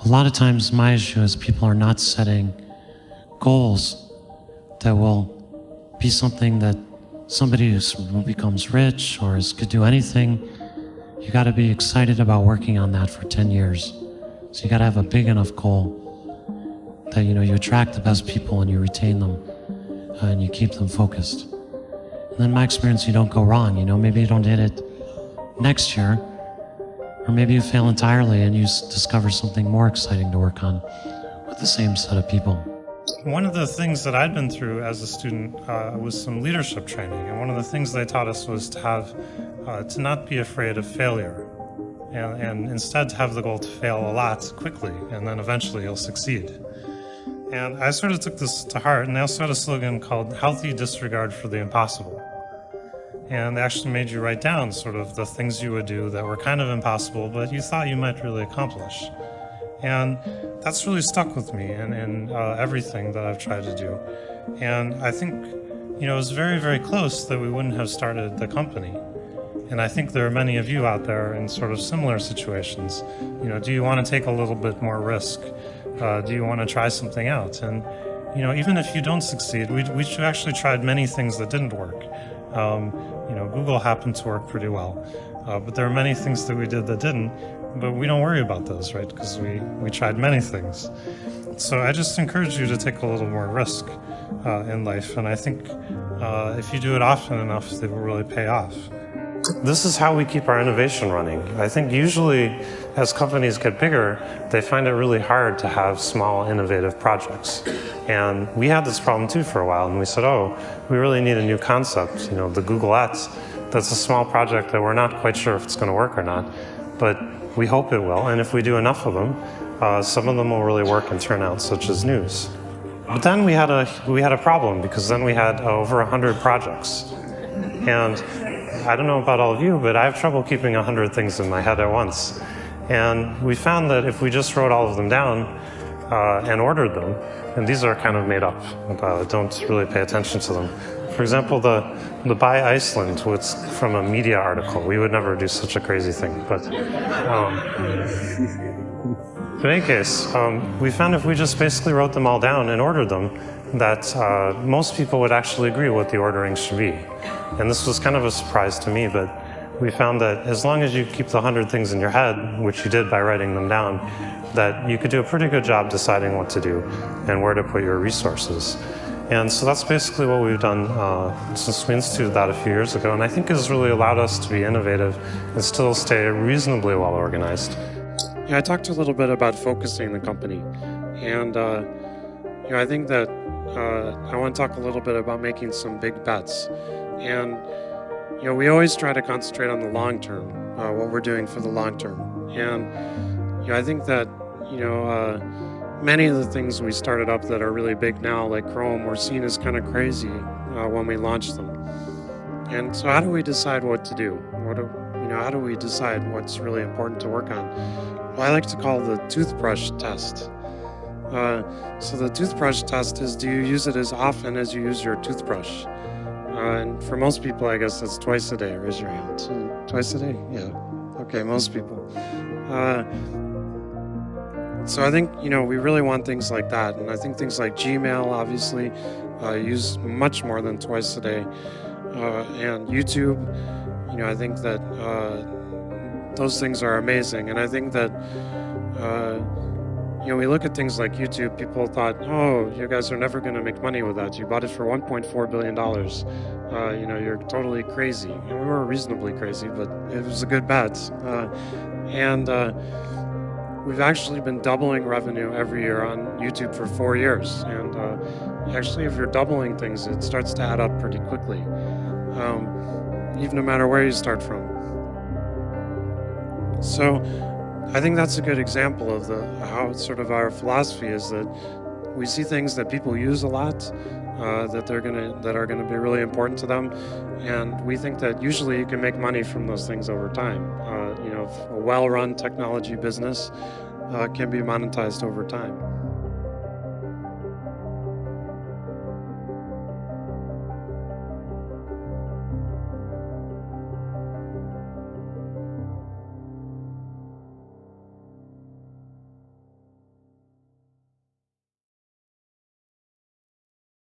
a lot of times my issue is people are not setting goals that will be something that somebody who becomes rich or could do anything. You got to be excited about working on that for 10 years. So you got to have a big enough goal that you attract the best people and you retain them and you keep them focused. And then in my experience, you don't go wrong. Maybe you don't hit it next year, or maybe you fail entirely and you discover something more exciting to work on with the same set of people. One of the things that I'd been through as a student was some leadership training, and one of the things they taught us was to not be afraid of failure, and instead to have the goal to fail a lot quickly, and then eventually you'll succeed. And I sort of took this to heart, and they also had a slogan called "Healthy Disregard for the Impossible." And they actually made you write down sort of the things you would do that were kind of impossible, but you thought you might really accomplish. And that's really stuck with me in everything that I've tried to do. And I think, it was very, very close that we wouldn't have started the company. And I think there are many of you out there in sort of similar situations. Do you want to take a little bit more risk? Do you want to try something out? And, even if you don't succeed, we actually tried many things that didn't work. Google happened to work pretty well, but there are many things that we did that didn't, but we don't worry about those, right? Because we tried many things. So I just encourage you to take a little more risk in life, and I think if you do it often enough, it will really pay off. This is how we keep our innovation running. I think usually as companies get bigger, they find it really hard to have small innovative projects. And we had this problem too for a while, and we said, oh, we really need a new concept, the Google Ads. That's a small project that we're not quite sure if it's going to work or not, but we hope it will, and if we do enough of them, some of them will really work and turn out, such as news. But then we had a problem, because then we had over 100 projects. And I don't know about all of you, but I have trouble keeping 100 things in my head at once. And we found that if we just wrote all of them down and ordered them, and these are kind of made up, don't really pay attention to them. For example, the Buy Iceland was from a media article. We would never do such a crazy thing, but in any case, we found if we just basically wrote them all down and ordered them, that most people would actually agree what the ordering should be. And this was kind of a surprise to me, but we found that as long as you keep the 100 things in your head, which you did by writing them down, that you could do a pretty good job deciding what to do and where to put your resources. And so that's basically what we've done since we instituted that a few years ago, and I think has really allowed us to be innovative and still stay reasonably well organized. Yeah, I talked a little bit about focusing the company, and I think that I want to talk a little bit about making some big bets. And we always try to concentrate on the long term, what we're doing for the long term. And I think that many of the things we started up that are really big now, like Chrome, were seen as kind of crazy when we launched them. And so how do we decide what to do? How do we decide what's really important to work on? Well, I like to call the toothbrush test. So the toothbrush test is, do you use it as often as you use your toothbrush? And for most people, I guess that's twice a day. Raise your hand. Twice a day? Yeah. Okay, most people. So I think, we really want things like that. And I think things like Gmail, obviously, use much more than twice a day. And YouTube, I think that those things are amazing. And I think that, we look at things like YouTube, people thought, oh, you guys are never going to make money with that. You bought it for $1.4 billion. You're totally crazy. And we were reasonably crazy, but it was a good bet. We've actually been doubling revenue every year on YouTube for 4 years. And actually, if you're doubling things, it starts to add up pretty quickly, even no matter where you start from. So I think that's a good example of how sort of our philosophy is, that we see things that people use a lot, that are gonna be really important to them, and we think that usually you can make money from those things over time. A well-run technology business can be monetized over time.